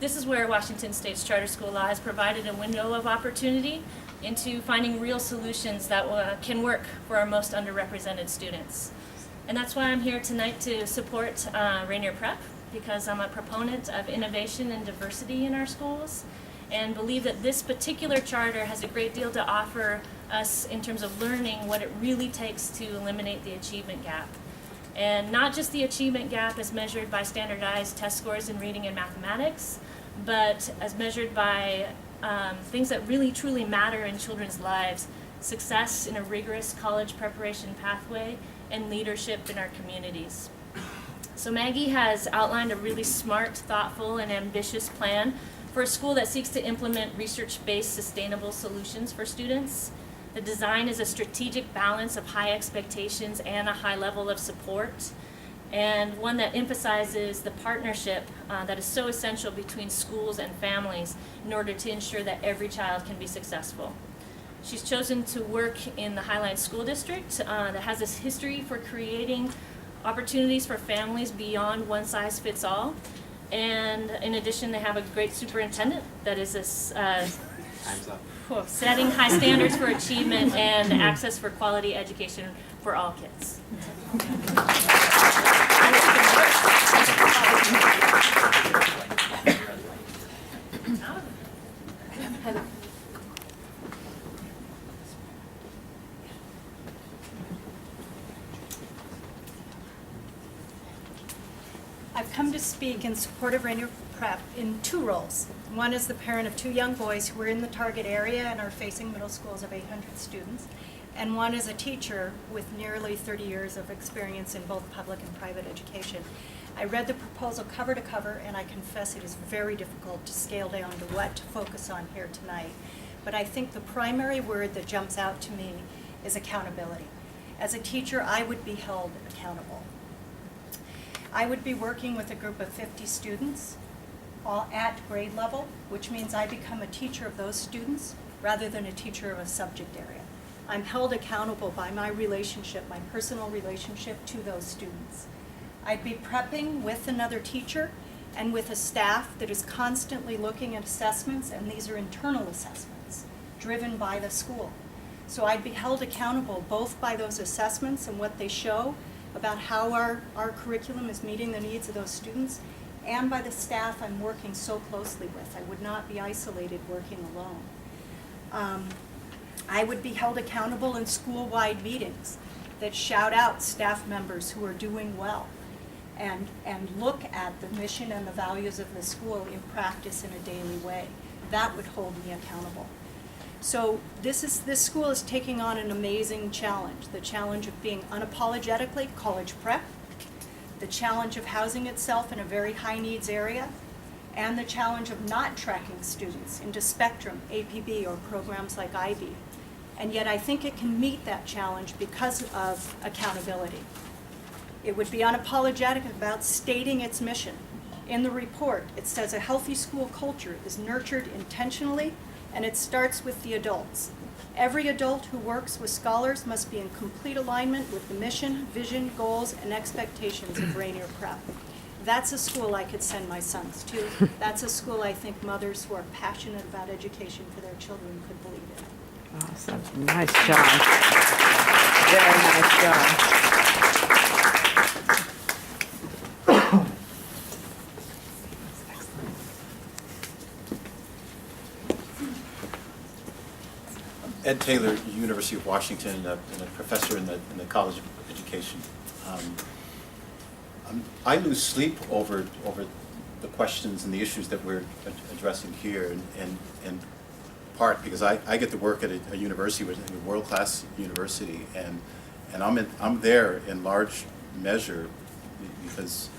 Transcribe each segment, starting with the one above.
This is where Washington State's charter school law has provided a window of opportunity into finding real solutions that can work for our most underrepresented students. And that's why I'm here tonight to support Rainier Prep, because I'm a proponent of innovation and diversity in our schools, and believe that this particular charter has a great deal to offer us in terms of learning what it really takes to eliminate the achievement gap. And not just the achievement gap as measured by standardized test scores in reading and mathematics, but as measured by things that really truly matter in children's lives: success in a rigorous college preparation pathway and leadership in our communities. So Maggie has outlined a really smart, thoughtful, and ambitious plan for a school that seeks to implement research-based sustainable solutions for students. The design is a strategic balance of high expectations and a high level of support, and one that emphasizes the partnership that is so essential between schools and families in order to ensure that every child can be successful. She's chosen to work in the Highline School District that has this history for creating opportunities for families beyond one size fits all. And in addition, they have a great superintendent that is setting high standards for achievement and access for quality education for all kids. I've come to speak in support of Rainier Prep in two roles. One is the parent of two young boys who are in the target area and are facing middle schools of 800 students, and one is a teacher with nearly 30 years of experience in both public and private education. I read the proposal cover to cover, and I confess it is very difficult to scale down to what to focus on here tonight. But I think the primary word that jumps out to me is accountability. As a teacher, I would be held accountable. I would be working with a group of 50 students, all at grade level, which means I become a teacher of those students rather than a teacher of a subject area. I'm held accountable by my relationship, my personal relationship to those students. I'd be prepping with another teacher and with a staff that is constantly looking at assessments, and these are internal assessments driven by the school. So I'd be held accountable both by those assessments and what they show about how our curriculum is meeting the needs of those students, and by the staff I'm working so closely with. I would not be isolated working alone. I would be held accountable in school-wide meetings that shout out staff members who are doing well and look at the mission and the values of the school in practice in a daily way. That would hold me accountable. So this school is taking on an amazing challenge, the challenge of being unapologetically college prep, the challenge of housing itself in a very high needs area, and the challenge of not tracking students into Spectrum, APB, or programs like IB. And yet I think it can meet that challenge because of accountability. It would be unapologetic about stating its mission. In the report, it says a healthy school culture is nurtured intentionally, and it starts with the adults. Every adult who works with scholars must be in complete alignment with the mission, vision, goals, and expectations of Rainier Prep. That's a school I could send my sons to. That's a school I think mothers who are passionate about education for their children could believe in. Awesome. Nice job. Very nice job. Ed Taylor, University of Washington, and a professor in the College of Education. I lose sleep over the questions and the issues that we're addressing here, and part because I get to work at a university, a world-class university, and I'm there in large measure because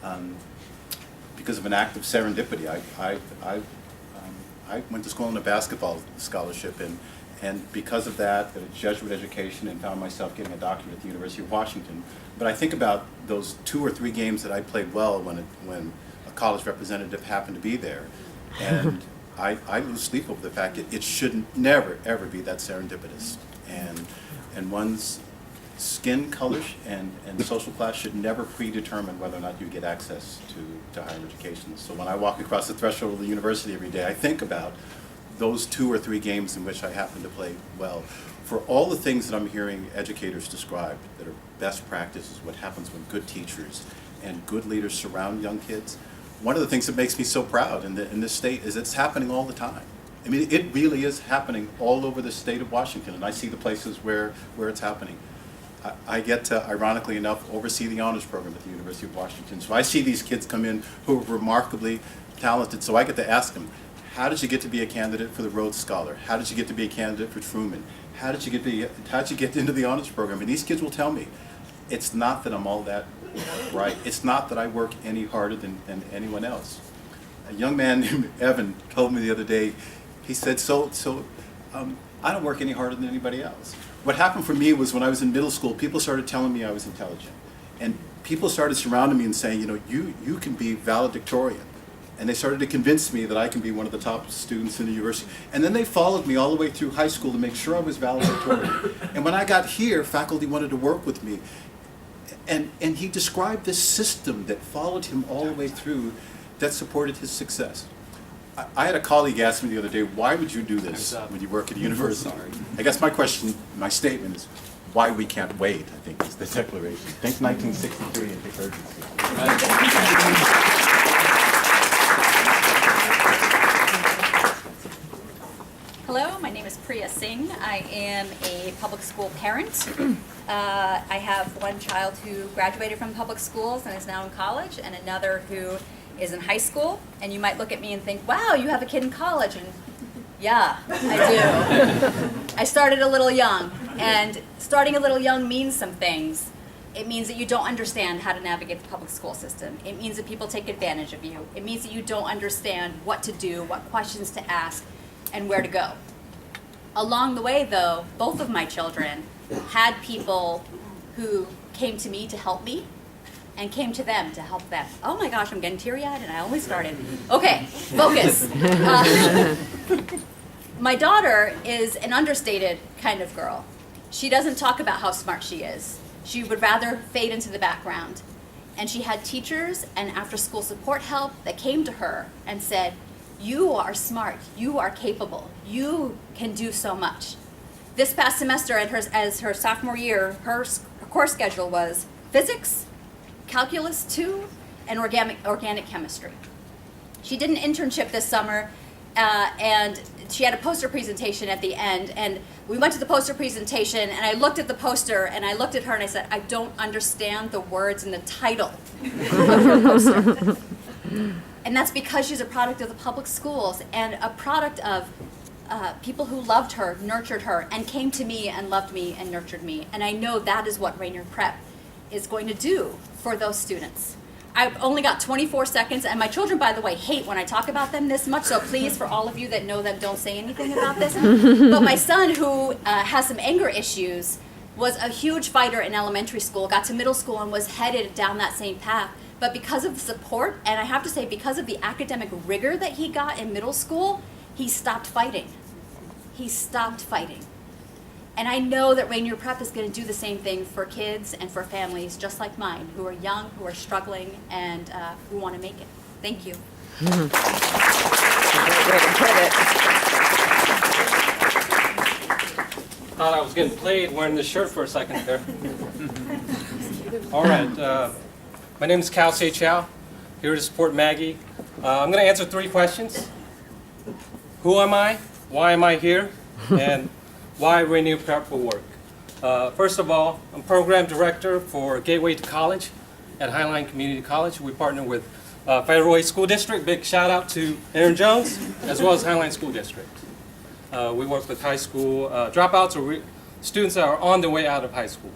of an act of serendipity. I went to school on a basketball scholarship, and because of that, a Jesuit education, and found myself getting a doctorate at the University of Washington. But I think about those 2 or 3 games that I played well when a college representative happened to be there, and I lose sleep over the fact that it shouldn't never ever be that serendipitous. And one's skin color and social class should never predetermine whether or not you get access to higher education. So when I walk across the threshold of the university every day, I think about those 2 or 3 games in which I happen to play well. For all the things that I'm hearing educators describe that are best practices, what happens when good teachers and good leaders surround young kids, one of the things that makes me so proud in this state is it's happening all the time. I mean, it really is happening all over the state of Washington, and I see the places where it's happening. I get to, ironically enough, oversee the honors program at the University of Washington. So I see these kids come in who are remarkably talented, so I get to ask them, how did you get to be a candidate for the Rhodes Scholar? How did you get to be a candidate for Truman? How did you get into the honors program? And these kids will tell me, it's not that I'm all that bright. It's not that I work any harder than anyone else. A young man named Evan told me the other day, he said, I don't work any harder than anybody else. What happened for me was when I was in middle school, people started telling me I was intelligent. And people started surrounding me and saying, you know, you can be valedictorian. And they started to convince me that I can be one of the top students in the university. And then they followed me all the way through high school to make sure I was valedictorian. And when I got here, faculty wanted to work with me. And he described this system that followed him all the way through that supported his success. I had a colleague ask me the other day, why would you do this when you work at a university? I guess my statement is, why we can't wait, I think is the declaration. Think 1963 and think urgency. Hello, my name is Priya Singh. I am a public school parent. I have one child who graduated from public schools and is now in college, and another who is in high school. And you might look at me and think, wow, you have a kid in college. And yeah, I do. I started a little young, and starting a little young means some things. It means that you don't understand how to navigate the public school system. It means that people take advantage of you. It means that you don't understand what to do, what questions to ask, and where to go. Along the way, though, both of my children had people who came to me to help me and came to them to help them. Oh my gosh, I'm getting teary-eyed and I only started. Okay, focus. My daughter is an understated kind of girl. She doesn't talk about how smart she is. She would rather fade into the background. And she had teachers and after-school support help that came to her and said, you are smart, you are capable, you can do so much. This past semester, as her sophomore year, her course schedule was physics, calculus 2, and organic chemistry. She did an internship this summer, and she had a poster presentation at the end, and we went to the poster presentation, and I looked at the poster, and I looked at her, and I said, I don't understand the words in the title of your poster. And that's because she's a product of the public schools and a product of people who loved her, nurtured her, and came to me and loved me and nurtured me. And I know that is what Rainier Prep is going to do for those students. I've only got 24 seconds, and my children, by the way, hate when I talk about them this much, so please, for all of you that know them, don't say anything about this. But my son, who has some anger issues, was a huge fighter in elementary school, got to middle school, and was headed down that same path. But because of the support, and I have to say because of the academic rigor that he got in middle school, he stopped fighting. He stopped fighting. And I know that Rainier Prep is going to do the same thing for kids and for families just like mine, who are young, who are struggling, and who want to make it. Thank you. Great way to put it. Thought I was getting played wearing this shirt for a second there. All right. My name is Cal Se Chow, here to support Maggie. I'm going to answer 3 questions. Who am I? Why am I here? And why Rainier Prep will work. First of all, I'm Program Director for Gateway to College at Highline Community College. We partner with Federal Way School District. Big shout out to Aaron Jones, as well as Highline School District. We work with high school dropouts or students that are on their way out of high school.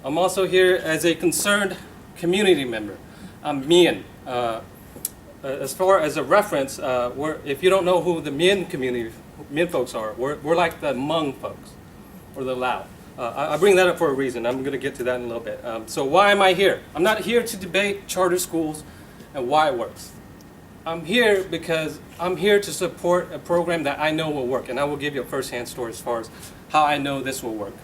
I'm also here as a concerned community member. I'm Mian. As far as a reference, if you don't know who the Mian community, Mian folks are, we're like the Hmong folks, or the Lao. I bring that up for a reason. I'm going to get to that in a little bit. So why am I here? I'm not here to debate charter schools and why it works. I'm here because I'm here to support a program that I know will work, and I will give you a first-hand story as far as how I know this will work.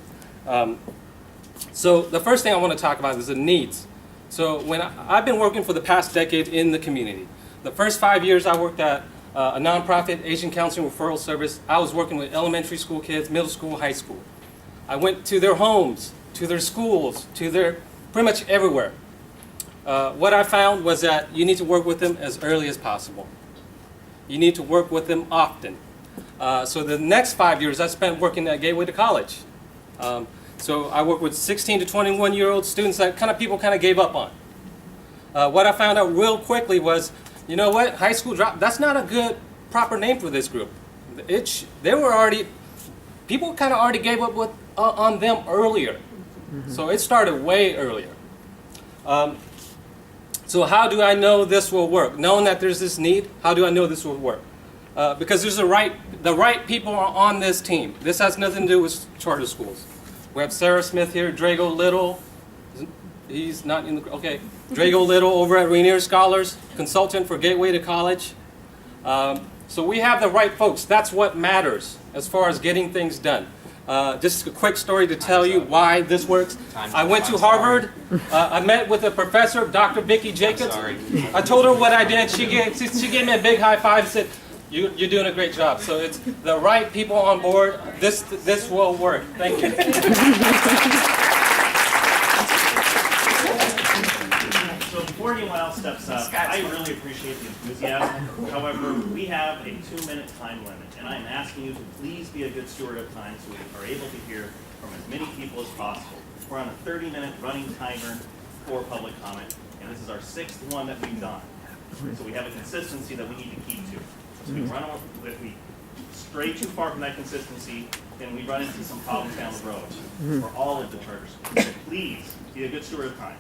So the first thing I want to talk about is the needs. So when I've been working for the past decade in the community. The first 5 years I worked at a nonprofit Asian Counseling Referral Service. I was working with elementary school kids, middle school, high school. I went to their homes, to their schools, to their pretty much everywhere. What I found was that you need to work with them as early as possible. You need to work with them often. So the next 5 years I spent working at Gateway to College. So I worked with 16 to 21-year-old students that people gave up on. What I found out real quickly was, you know what, high school drop, that's not a good proper name for this group. People already gave up on them earlier. So it started way earlier. So how do I know this will work? Knowing that there's this need, how do I know this will work? Because there's the right people are on this team. This has nothing to do with charter schools. We have Sarah Smith here, Drago Little. He's not in the, okay. Drago Little over at Rainier Scholars, consultant for Gateway to College. So we have the right folks. That's what matters as far as getting things done. Just a quick story to tell you why this works. I went to Harvard. I met with a professor, Dr. Vicki Jacobs. I told her what I did. She gave me a big high five and said, you're doing a great job. So it's the right people on board. This will work. Thank you. So before anyone else steps up, I really appreciate the enthusiasm. However, we have a 2-minute time limit, and I'm asking you to please be a good steward of time so we are able to hear from as many people as possible. We're on a 30-minute running timer for public comment, and this is our 6th one that we've done. So we have a consistency that we need to keep to. So if we stray too far from that consistency, then we run into some problems down the road for all of the charter schools. So please be a good steward of time.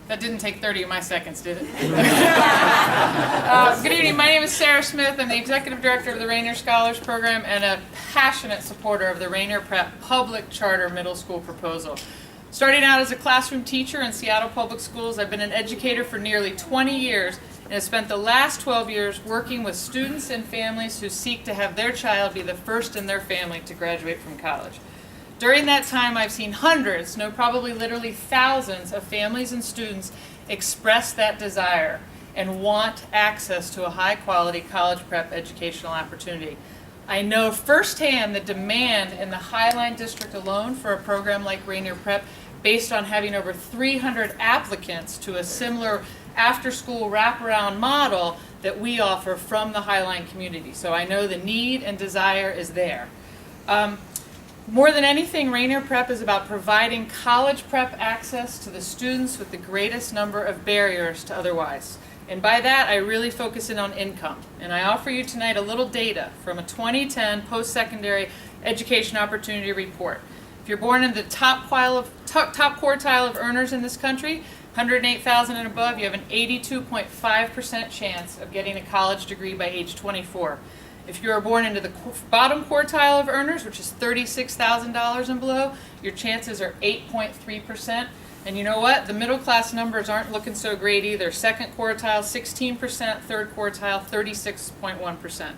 That didn't take 30 of my seconds, did it? Good evening. My name is Sarah Smith. I'm the Executive Director of the Rainier Scholars Program and a passionate supporter of the Rainier Prep public charter middle school proposal. Starting out as a classroom teacher in Seattle Public Schools, I've been an educator for nearly 20 years and have spent the last 12 years working with students and families who seek to have their child be the first in their family to graduate from college. During that time, I've seen hundreds, no, probably literally thousands of families and students express that desire and want access to a high-quality college prep educational opportunity. I know firsthand the demand in the Highline District alone for a program like Rainier Prep, based on having over 300 applicants to a similar after-school wraparound model that we offer from the Highline community. So I know the need and desire is there. More than anything, Rainier Prep is about providing college prep access to the students with the greatest number of barriers to otherwise. And by that, I really focus in on income. And I offer you tonight a little data from a 2010 post-secondary education opportunity report. If you're born in the top quartile of earners in this country, 108,000 and above, you have an 82.5% chance of getting a college degree by age 24. If you are born into the bottom quartile of earners, which is $36,000 and below, your chances are 8.3%. And you know what? The middle class numbers aren't looking so great either. Second quartile, 16%, third quartile, 36.1%.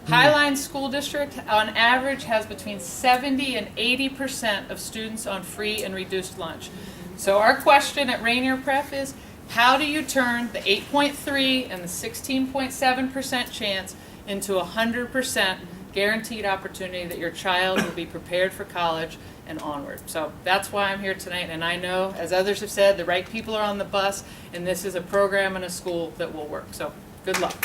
Highline School District, on average, has between 70 and 80% of students on free and reduced lunch. So our question at Rainier Prep is, how do you turn the 8.3 and the 16.7% chance into 100% guaranteed opportunity that your child will be prepared for college and onward? So that's why I'm here tonight, and I know, as others have said, the right people are on the bus, and this is a program and a school that will work. So good luck.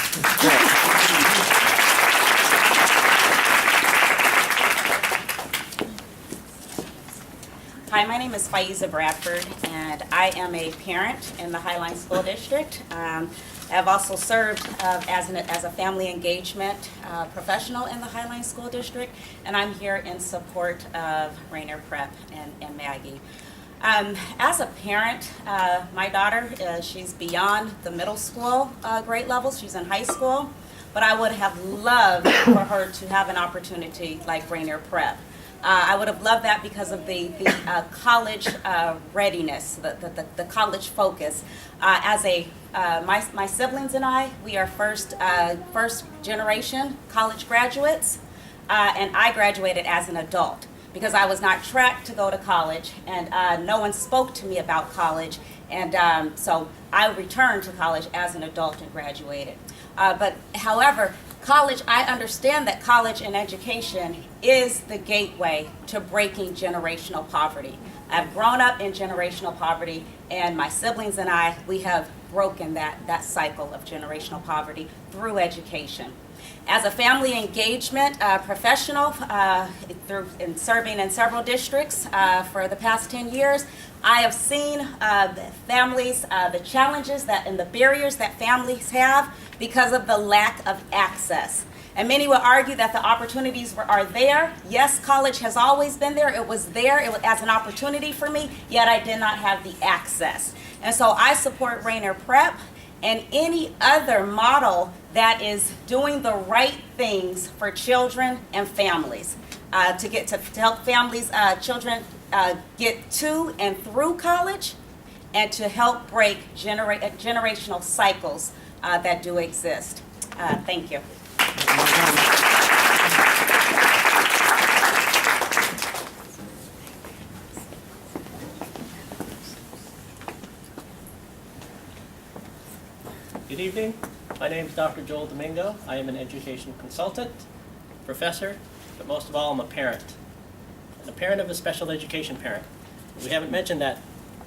Hi, my name is Faiza Bradford, and I am a parent in the Highline School District. I've also served as a family engagement professional in the Highline School District, and I'm here in support of Rainier Prep and Maggie. As a parent, my daughter, she's beyond the middle school grade level. She's in high school, but I would have loved for her to have an opportunity like Rainier Prep. I would have loved that because of the college readiness, the college focus. My siblings and I, we are first generation college graduates, and I graduated as an adult. because I was not tracked to go to college, and no one spoke to me about college, and so I returned to college as an adult and graduated. But however, college, I understand that college and education is the gateway to breaking generational poverty. I've grown up in generational poverty, and my siblings and I, we have broken that cycle of generational poverty through education. As a family engagement professional, through in serving in several districts for the past 10 years, I have seen families, the challenges that and the barriers that families have because of the lack of access. And many will argue that the opportunities are there. Yes, college has always been there. It was there as an opportunity for me, yet I did not have the access. And so I support Rainier Prep and any other model that is doing the right things for children and families to help families, children get to and through college, and to help break generational cycles that do exist. Thank you. Good evening. My name is Dr. Joel Domingo. I am an education consultant, professor, but most of all, I'm a parent. And a parent of a special education parent. We haven't mentioned that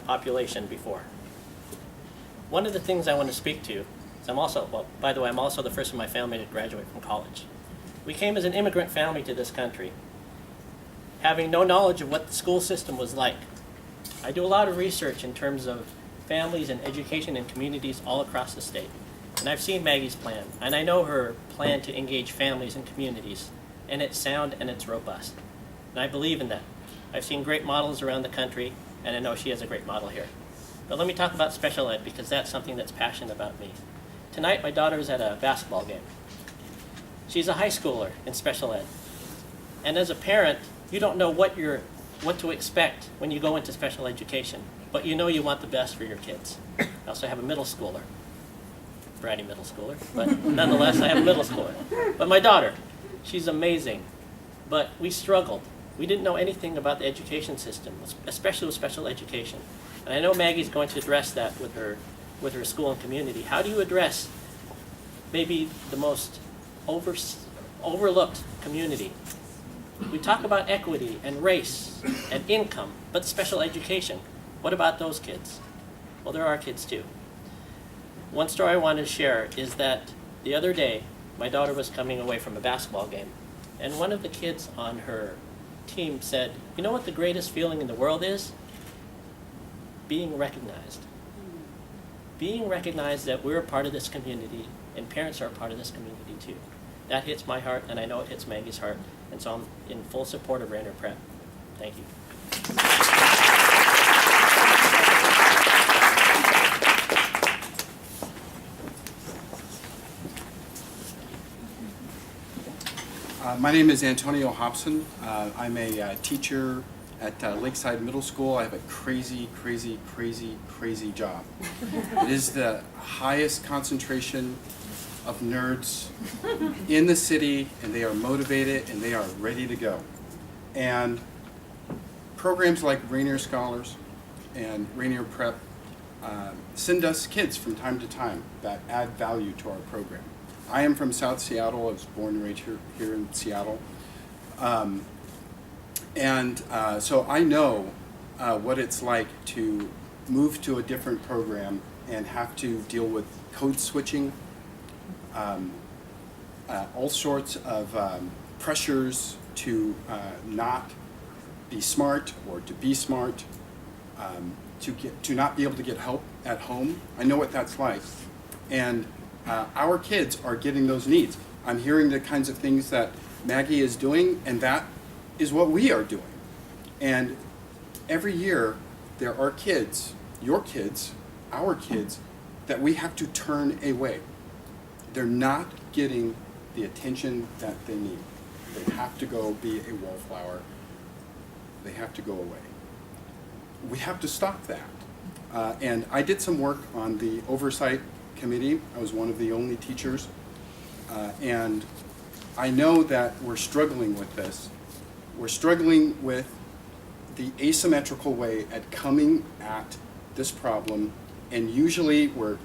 population before. One of the things I want to speak to is I'm also the first in my family to graduate from college. We came as an immigrant family to this country, having no knowledge of what the school system was like. I do a lot of research in terms of families and education in communities all across the state. And I've seen Maggie's plan, and I know her plan to engage families and communities, and it's sound and it's robust. And I believe in that. I've seen great models around the country, and I know she has a great model here. But let me talk about special ed, because that's something that's passionate about me. Tonight, my daughter is at a basketball game. She's a high schooler in special ed. And as a parent, you don't know what to expect when you go into special education, but you know you want the best for your kids. I also have a middle schooler. Bratty middle schooler, but nonetheless, I have a middle schooler. But my daughter, she's amazing, but we struggled. We didn't know anything about the education system, especially with special education. And I know Maggie's going to address that with her school and community. How do you address maybe the most overlooked community? We talk about equity and race and income, but special education, what about those kids? Well, there are kids too. One story I wanted to share is that the other day, my daughter was coming away from a basketball game, and one of the kids on her team said, "You know what the greatest feeling in the world is? Being recognized. Being recognized that we're a part of this community, and parents are a part of this community too." That hits my heart, and I know it hits Maggie's heart, and so I'm in full support of Rainier Prep. Thank you. My name is Antonio Hobson. I'm a teacher at Lakeside Middle School. I have a crazy job. It is the highest concentration of nerds in the city, and they are motivated and they are ready to go. And programs like Rainier Scholars and Rainier Prep send us kids from time to time that add value to our program. I am from South Seattle. I was born and raised here in Seattle. So I know what it's like to move to a different program and have to deal with code switching, all sorts of pressures to not be smart or to be smart, to not be able to get help at home. I know what that's like. And our kids are getting those needs. I'm hearing the kinds of things that Maggie is doing, and that is what we are doing. And every year, there are kids, your kids, our kids, that we have to turn away. They're not getting the attention that they need. They have to go be a wallflower. They have to go away. We have to stop that. And I did some work on the oversight committee. I was one of the only teachers. And I know that we're struggling with this. we're struggling with the asymmetrical way at coming at this problem, and usually what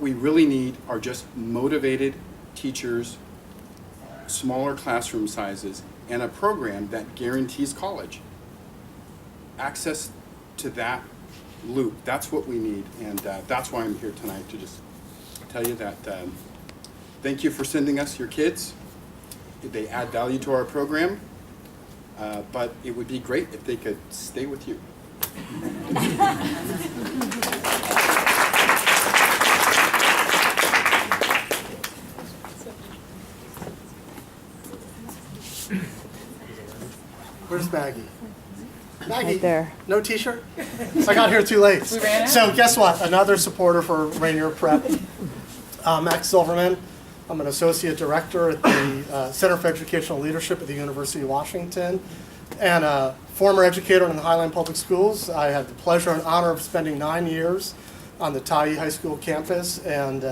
we really need are just motivated teachers, smaller classroom sizes, and a program that guarantees college. Access to that loop, that's what we need, and that's why I'm here tonight, to just tell you that thank you for sending us your kids. They add value to our program, but it would be great if they could stay with you. Where's Maggie? Maggie, Right there. no t-shirt? I got here too late. We ran out. So guess what? Another supporter for Rainier Prep, Max Silverman. I'm an associate director at the Center for Educational Leadership at the University of Washington, and a former educator in the Highline Public Schools. I had the pleasure and honor of spending 9 years on the Tye High School campus, and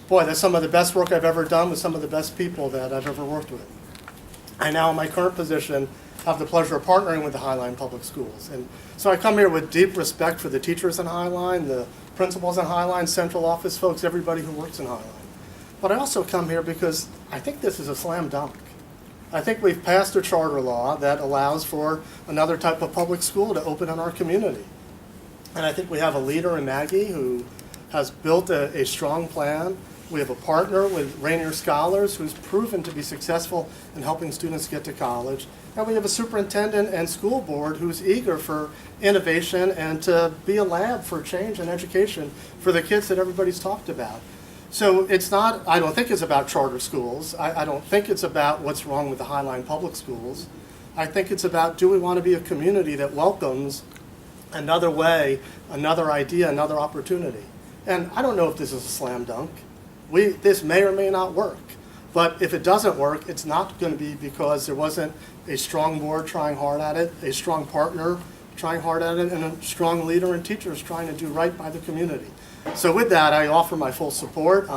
boy, that's some of the best work I've ever done with some of the best people that I've ever worked with. I now, in my current position, have the pleasure of partnering with the Highline Public Schools. And so I come here with deep respect for the teachers in Highline, the principals in Highline, central office folks, everybody who works in Highline. But I also come here because I think this is a slam dunk. I think we've passed a charter law that allows for another type of public school to open in our community. And I think we have a leader in Maggie who has built a strong plan. We have a partner with Rainier Scholars who's proven to be successful in helping students get to college. And we have a superintendent and school board who's eager for innovation and to be a lab for change in education for the kids that everybody's talked about. So it's not, I don't think it's about charter schools. I don't think it's about what's wrong with the Highline Public Schools. I think it's about, do we want to be a community that welcomes another way, another idea, another opportunity? And I don't know if this is a slam dunk. This may or may not work. But if it doesn't work, it's not going to be because there wasn't a strong board trying hard at it, a strong partner trying hard at it, and a strong leader and teachers trying to do right by the community. So with that, I offer my full support.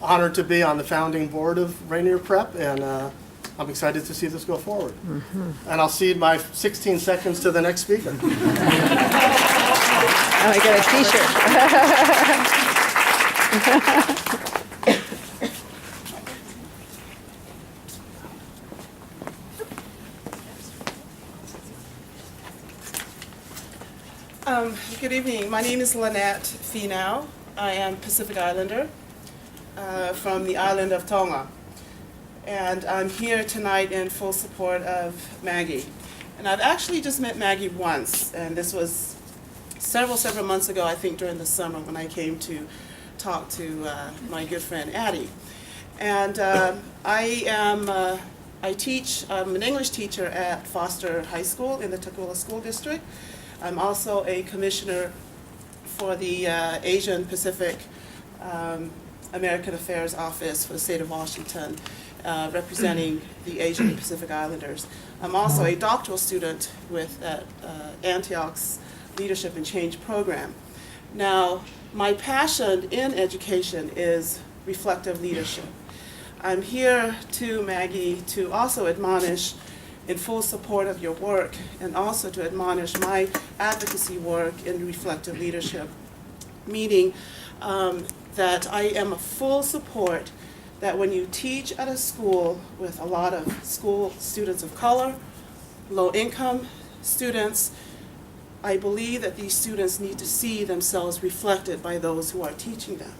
Honored to be on the founding board of Rainier Prep, and I'm excited to see this go forward. And I'll cede my 16 seconds to the next speaker. Oh, I got a t-shirt. Good evening. My name is Lynette Finne. I am Pacific Islander from the island of Tonga. And I'm here tonight in full support of Maggie. And I've actually just met Maggie once, and this was several months ago, I think during the summer when I came to talk to my good friend Addie. And I teach, I'm an English teacher at Foster High School in the Tukwila School District. I'm also a commissioner for the Asian Pacific American Affairs Office for the state of Washington, representing the Asian and Pacific Islanders. I'm also a doctoral student with Antioch's Leadership and Change program. Now, my passion in education is reflective leadership. I'm here to, Maggie, to also admonish in full support of your work, and also to admonish my advocacy work in reflective leadership, meaning that I am a full support that when you teach at a school with a lot of school students of color, low-income students, I believe that these students need to see themselves reflected by those who are teaching them.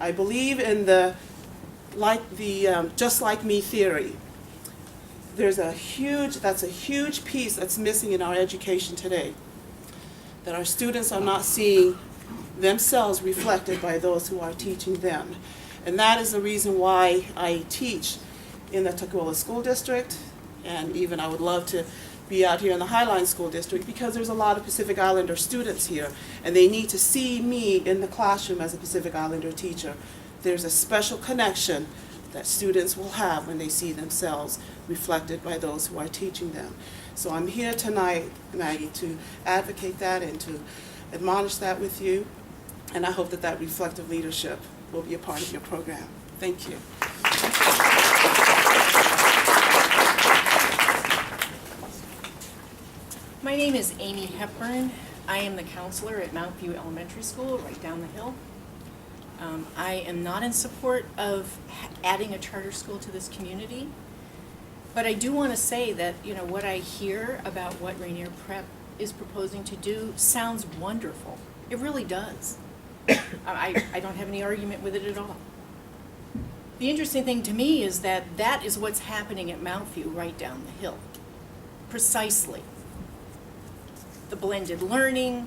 I believe in the just like me theory. That's a huge piece that's missing in our education today, that our students are not seeing themselves reflected by those who are teaching them. And that is the reason why I teach in the Tukwila School District, and even I would love to be out here in the Highline School District, because there's a lot of Pacific Islander students here, and they need to see me in the classroom as a Pacific Islander teacher. There's a special connection that students will have when they see themselves reflected by those who are teaching them. So I'm here tonight, Maggie, to advocate that and to admonish that with you, and I hope that that reflective leadership will be a part of your program. Thank you. My name is Amy Hepburn. I am the counselor at Mount View Elementary School, right down the hill. I am not in support of adding a charter school to this community, but I do want to say that, you know, what I hear about what Rainier Prep is proposing to do sounds wonderful. It really does. I don't have any argument with it at all. The interesting thing to me is that that is what's happening at Mount View right down the hill. Precisely. The blended learning,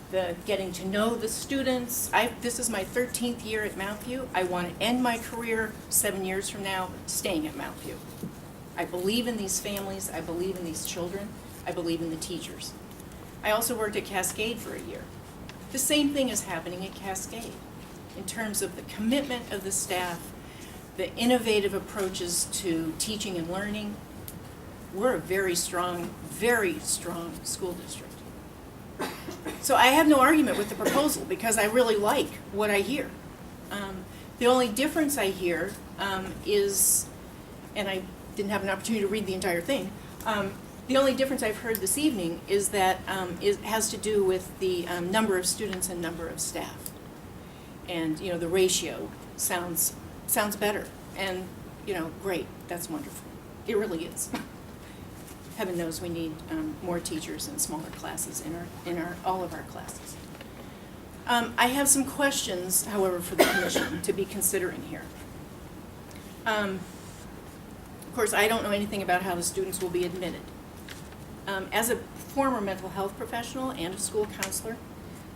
the getting to know the students. This is my 13th year at Mount View. I want to end my career 7 years from now staying at Mount View. I believe in these families. I believe in these children. I believe in the teachers. I also worked at Cascade for a year. The same thing is happening at Cascade in terms of the commitment of the staff, the innovative approaches to teaching and learning. We're a very strong school district. So I have no argument with the proposal because I really like what I hear. The only difference I hear is, and I didn't have an opportunity to read the entire thing, the only difference I've heard this evening is that it has to do with the number of students and number of staff. And, you know, the ratio sounds better. And, you know, great, that's wonderful. It really is. Heaven knows we need more teachers and smaller classes in all of our classes. I have some questions, however, for the commission to be considering here. Of course, I don't know anything about how the students will be admitted. As a former mental health professional and a school counselor,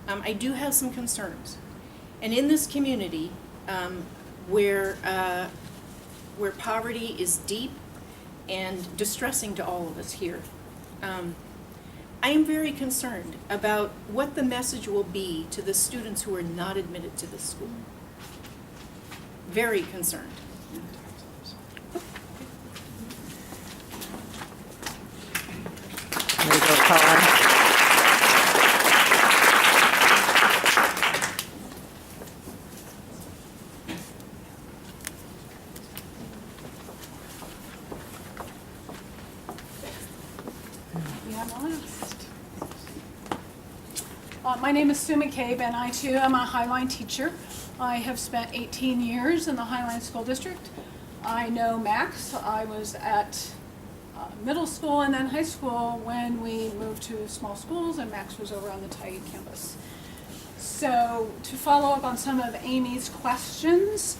I do have some concerns. And in this community, where poverty is deep and distressing to all of us here, I am very concerned about what the message will be to the students who are not admitted to this school. Very concerned. My name is Sue McCabe, and I too am a Highline teacher. I have spent 18 years in the Highline School District. I know Max. I was at middle school and then high school when we moved to small schools, and Max was over on the Tye campus. So to follow up on some of Amy's questions,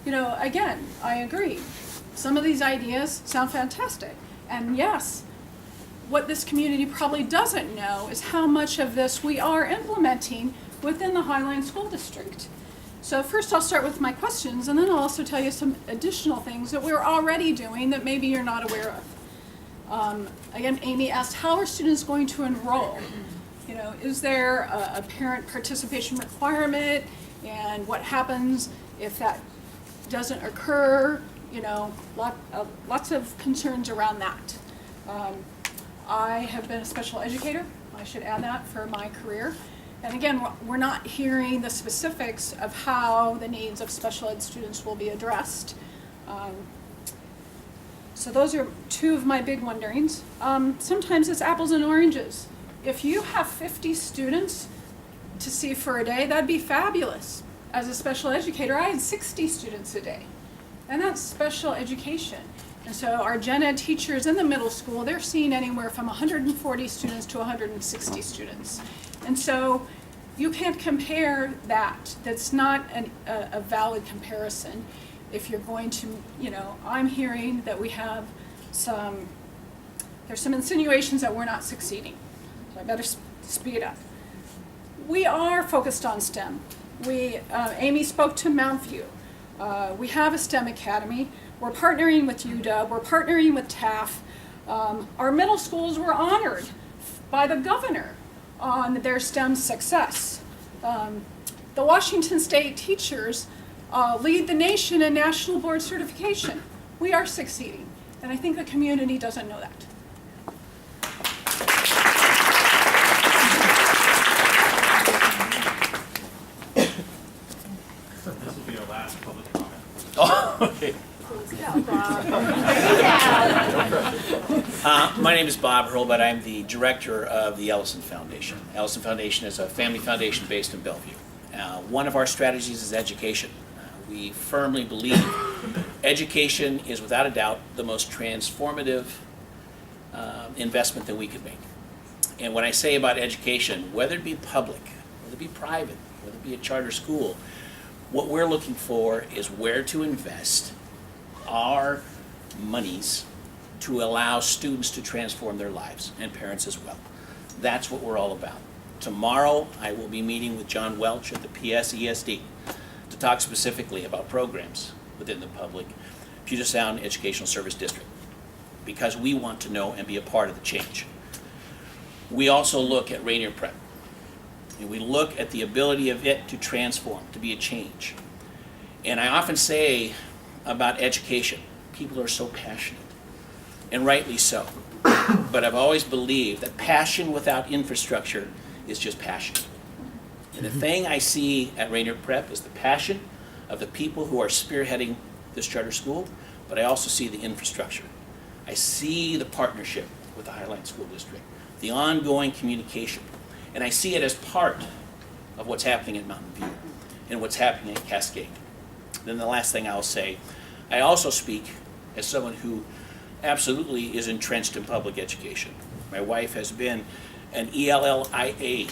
you know, again, I agree. Some of these ideas sound fantastic. And yes, what this community probably doesn't know is how much of this we are implementing within the Highline School District. So first I'll start with my questions, and then I'll also tell you some additional things that we're already doing that maybe you're not aware of. Again, Amy asked, how are students going to enroll? You know, is there a parent participation requirement, and what happens if that doesn't occur? You know, lots of concerns around that. I have been a special educator, I should add that, for my career. And again, we're not hearing the specifics of how the needs of special ed students will be addressed. So those are two of my big wonderings. Sometimes it's apples and oranges. If you have 50 students to see for a day, that'd be fabulous. As a special educator, I had 60 students a day. And that's special education. And so our gen ed teachers in the middle school, they're seeing anywhere from 140 students to 160 students. And so you can't compare that. That's not a valid comparison. If you're going to, you know, I'm hearing that we have there's some insinuations that we're not succeeding. So I better speed up. We are focused on STEM. Amy spoke to Mount View. We have a STEM academy. We're partnering with UW. We're partnering with TAF. Our middle schools were honored by the governor on their STEM success. The Washington State teachers lead the nation in national board certification. We are succeeding, and I think the community doesn't know that. This will be our last public comment. Oh, okay. Yeah. My name is Bob Hurlbut. I'm the director of the Ellison Foundation. Ellison Foundation is a family foundation based in Bellevue. One of our strategies is education. We firmly believe education is without a doubt the most transformative investment that we could make. And when I say about education, whether it be public, whether it be private, whether it be a charter school, what we're looking for is where to invest our monies to allow students to transform their lives, and parents as well. That's what we're all about. Tomorrow, I will be meeting with John Welch at the PSESD to talk specifically about programs within the public Puget Sound Educational Service District, because we want to know and be a part of the change. We also look at Rainier Prep, and we look at the ability of it to transform, to be a change. And I often say about education, people are so passionate, and rightly so. But I've always believed that passion without infrastructure is just passion. And the thing I see at Rainier Prep is the passion of the people who are spearheading this charter school, but I also see the infrastructure. I see the partnership with the Highline School District, the ongoing communication, and I see it as part of what's happening at Mountain View and what's happening at Cascade. Then the last thing I'll say, I also speak as someone who absolutely is entrenched in public education. My wife has been an ELLIA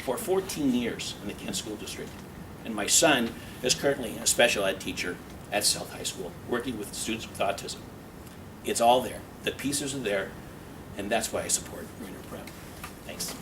for 14 years in the Kent School District, and my son is currently a special ed teacher at South High School, working with students with autism. It's all there. The pieces are there, and that's why I support Rainier Prep. Thanks.